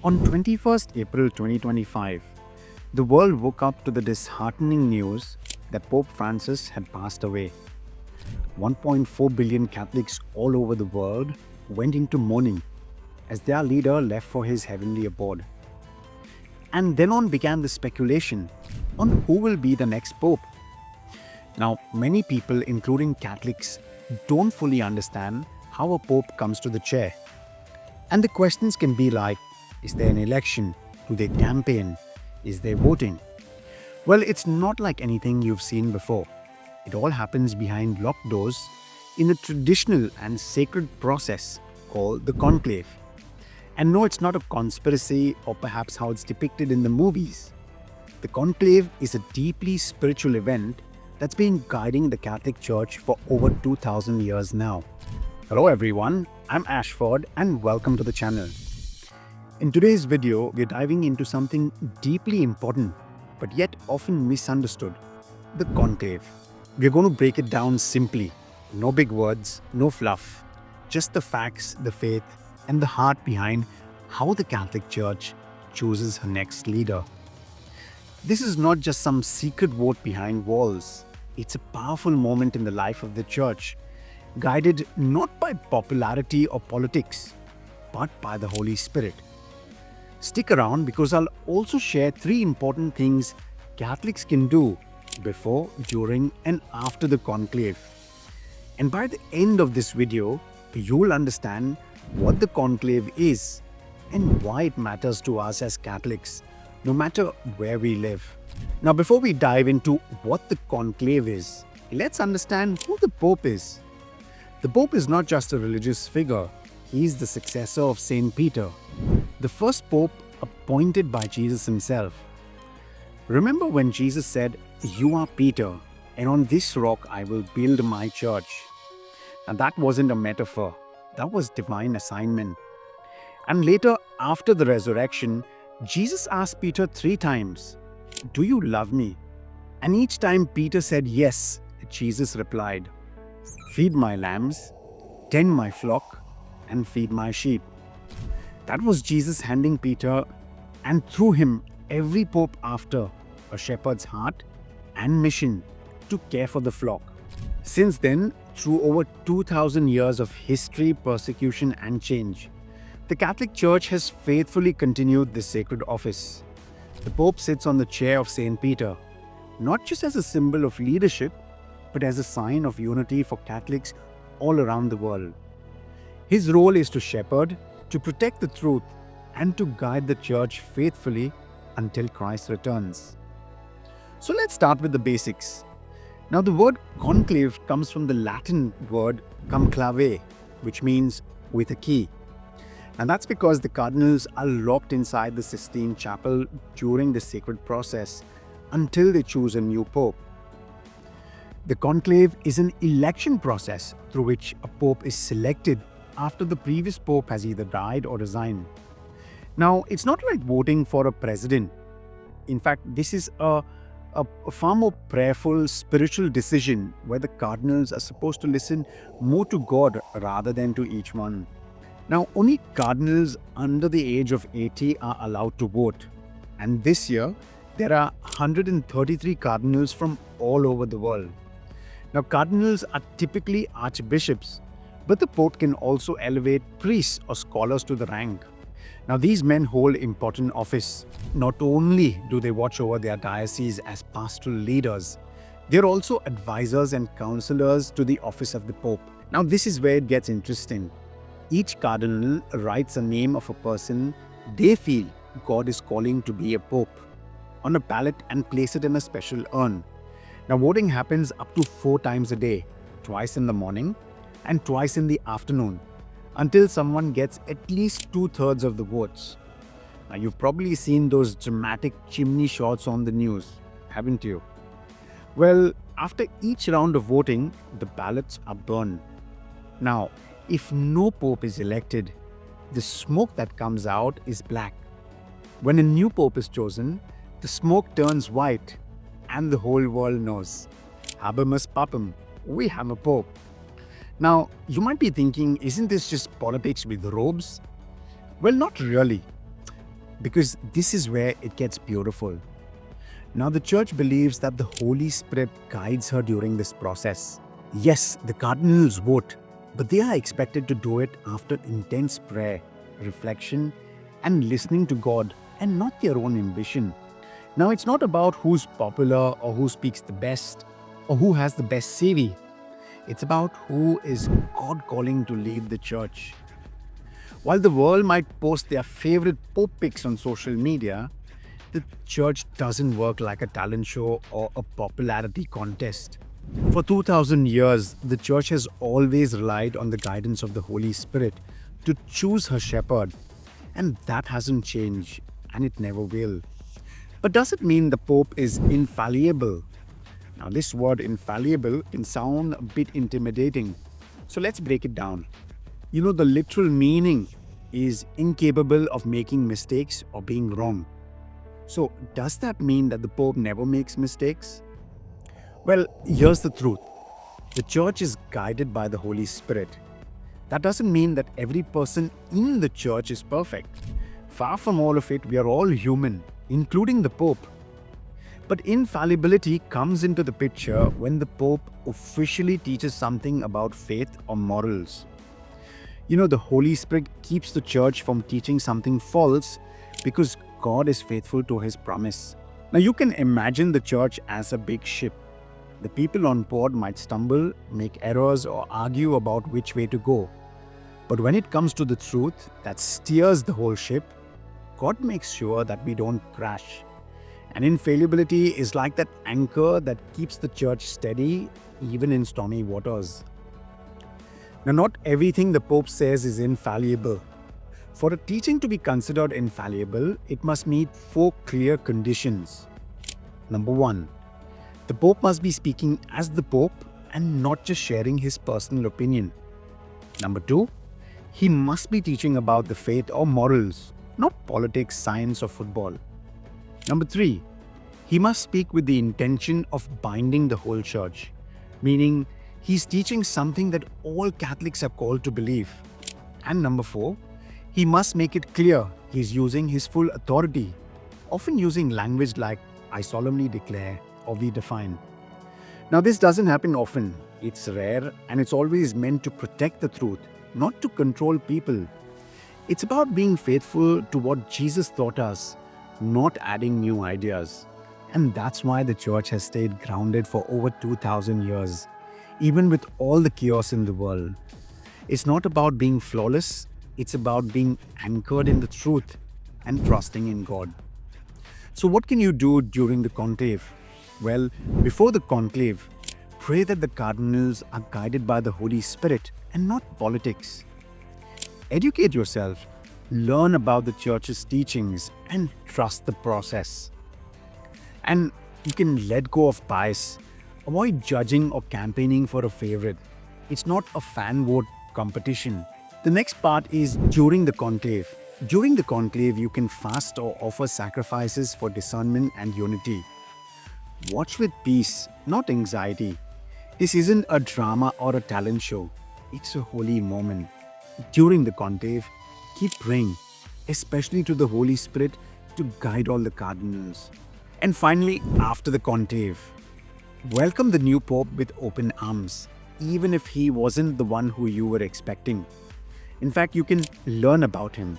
On 21st April 2025, the world woke up to the disheartening news that Pope Francis had passed away. 1.4 billion Catholics all over the world went into mourning as their leader left for his heavenly abode. And then on began the speculation on who will be the next Pope. Now, many people, including Catholics, don't fully understand how a Pope comes to the chair. And the questions can be like, is there an election? Do they campaign? Is there voting? Well, it's not like anything you've seen before. It all happens behind locked doors in a traditional and sacred process called the Conclave. And no, it's not a conspiracy or perhaps how it's depicted in the movies. The Conclave is a deeply spiritual event that's been guiding the Catholic Church for over 2000 years now. Hello everyone, I'm Ashford and welcome to the channel. In today's video, we're diving into something deeply important but yet often misunderstood, the Conclave. We're going to break it down simply. No big words, no fluff, just the facts, the faith, and the heart behind how the Catholic Church chooses her next leader. This is not just some secret vote behind walls. It's a powerful moment in the life of the Church, guided not by popularity or politics, but by the Holy Spirit. Stick around because I'll also share 3 important things Catholics can do before, during, and after the conclave. And by the end of this video, you'll understand what the conclave is and why it matters to us as Catholics, no matter where we live. Now, before we dive into what the conclave is, let's understand who the Pope is. The Pope is not just a religious figure, he's the successor of Saint Peter, the first Pope appointed by Jesus himself. Remember when Jesus said, "You are Peter, and on this rock I will build my church." And that wasn't a metaphor, that was divine assignment. And later, after the resurrection, Jesus asked Peter 3 times, "Do you love me?" And each time Peter said yes, Jesus replied, "Feed my lambs, tend my flock, and feed my sheep." That was Jesus handing Peter, and through him, every pope after, a shepherd's heart and mission to care for the flock. Since then, through over 2000 years of history, persecution, and change, the Catholic Church has faithfully continued this sacred office. The Pope sits on the chair of Saint Peter, not just as a symbol of leadership, but as a sign of unity for Catholics all around the world. His role is to shepherd, to protect the truth, and to guide the Church faithfully until Christ returns. So let's start with the basics. Now, the word conclave comes from the Latin word conclave, which means with a key. And that's because the cardinals are locked inside the Sistine Chapel during the sacred process until they choose a new pope. The conclave is an election process through which a pope is selected after the previous pope has either died or resigned. Now, it's not like voting for a president. In fact, this is a far more prayerful, spiritual decision where the cardinals are supposed to listen more to God rather than to each one. Now, only cardinals under the age of 80 are allowed to vote. And this year, there are 133 cardinals from all over the world. Now, cardinals are typically archbishops, but the Pope can also elevate priests or scholars to the rank. Now, these men hold important office. Not only do they watch over their diocese as pastoral leaders, they're also advisors and counselors to the office of the Pope. Now, this is where it gets interesting. Each cardinal writes a name of a person they feel God is calling to be a Pope on a ballot and place it in a special urn. Now, voting happens up to 4 times a day, twice in the morning and twice in the afternoon, until someone gets at least 2/3 of the votes. Now, you've probably seen those dramatic chimney shots on the news, haven't you? Well, after each round of voting, the ballots are burned. Now, if no pope is elected, the smoke that comes out is black. When a new pope is chosen, the smoke turns white, and the whole world knows, Habemus Papam, we have a pope. Now, you might be thinking, isn't this just politics with robes? Well, not really. because this is where it gets beautiful. Now, the church believes that the Holy Spirit guides her during this process. Yes, the cardinals vote, but they are expected to do it after intense prayer, reflection, and listening to God, and not their own ambition. Now, it's not about who's popular or who speaks the best or who has the best CV. It's about who is God calling to lead the church. While the world might post their favorite pope pics on social media, the church doesn't work like a talent show or a popularity contest. For 2000 years, the church has always relied on the guidance of the Holy Spirit to choose her shepherd, and that hasn't changed, and it never will. But does it mean the Pope is infallible? Now, this word infallible can sound a bit intimidating, so let's break it down. The literal meaning is incapable of making mistakes or being wrong. So, does that mean that the Pope never makes mistakes? Well, here's the truth. The church is guided by the Holy Spirit. That doesn't mean that every person in the church is perfect. Far from all of it, we are all human, including the Pope. But infallibility comes into the picture when the Pope officially teaches something about faith or morals. The Holy Spirit keeps the church from teaching something false because God is faithful to His promise. Now, you can imagine the church as a big ship. The people on board might stumble, make errors, or argue about which way to go. But when it comes to the truth that steers the whole ship, God makes sure that we don't crash. And infallibility is like that anchor that keeps the church steady even in stormy waters. Now, not everything the Pope says is infallible. For a teaching to be considered infallible, it must meet 4 clear conditions. Number 1, the Pope must be speaking as the Pope and not just sharing his personal opinion. Number 2, he must be teaching about the faith or morals, not politics, science, or football. Number 3, he must speak with the intention of binding the whole church, meaning he's teaching something that all Catholics are called to believe. And number 4, he must make it clear he's using his full authority, often using language like "I solemnly declare" or "we define." Now, this doesn't happen often. It's rare, and it's always meant to protect the truth, not to control people. It's about being faithful to what Jesus taught us, not adding new ideas. And that's why the church has stayed grounded for over 2000 years, even with all the chaos in the world. It's not about being flawless, it's about being anchored in the truth and trusting in God. So, what can you do during the conclave? Well, before the conclave, pray that the cardinals are guided by the Holy Spirit and not politics. Educate yourself, learn about the church's teachings, and trust the process. And you can let go of bias. Avoid judging or campaigning for a favorite. It's not a fan vote competition. The next part is during the conclave. During the conclave, you can fast or offer sacrifices for discernment and unity. Watch with peace, not anxiety. This isn't a drama or a talent show. It's a holy moment. During the conclave, keep praying, especially to the Holy Spirit to guide all the cardinals. And finally, after the conclave, welcome the new Pope with open arms, even if he wasn't the one who you were expecting. In fact, you can learn about him,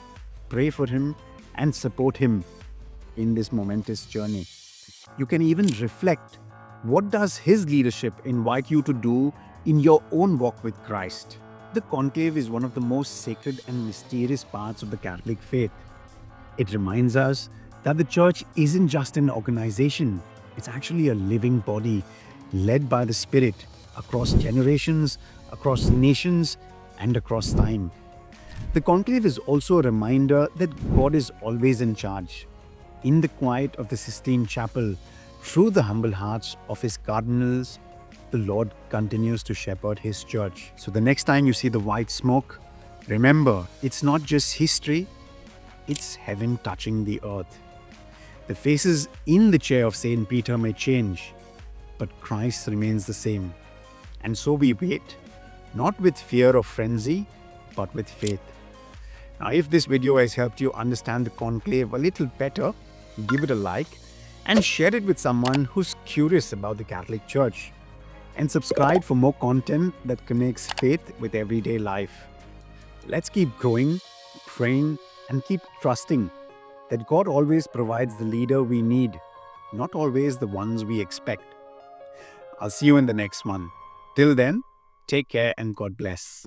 pray for him, and support him in this momentous journey. You can even reflect, what does his leadership invite you to do in your own walk with Christ? The conclave is one of the most sacred and mysterious parts of the Catholic faith. It reminds us that the church isn't just an organization, it's actually a living body led by the Spirit across generations, across nations, and across time. The conclave is also a reminder that God is always in charge. In the quiet of the Sistine Chapel, through the humble hearts of his cardinals, the Lord continues to shepherd his church. So the next time you see the white smoke, remember, it's not just history, it's heaven touching the earth. The faces in the chair of Saint Peter may change, but Christ remains the same. And so we wait, not with fear or frenzy, but with faith. If this video has helped you understand the conclave a little better, give it a like and share it with someone who's curious about the Catholic Church. And subscribe for more content that connects faith with everyday life. Let's keep growing, praying, and keep trusting that God always provides the leader we need, not always the ones we expect. I'll see you in the next one. Till then, take care and God bless.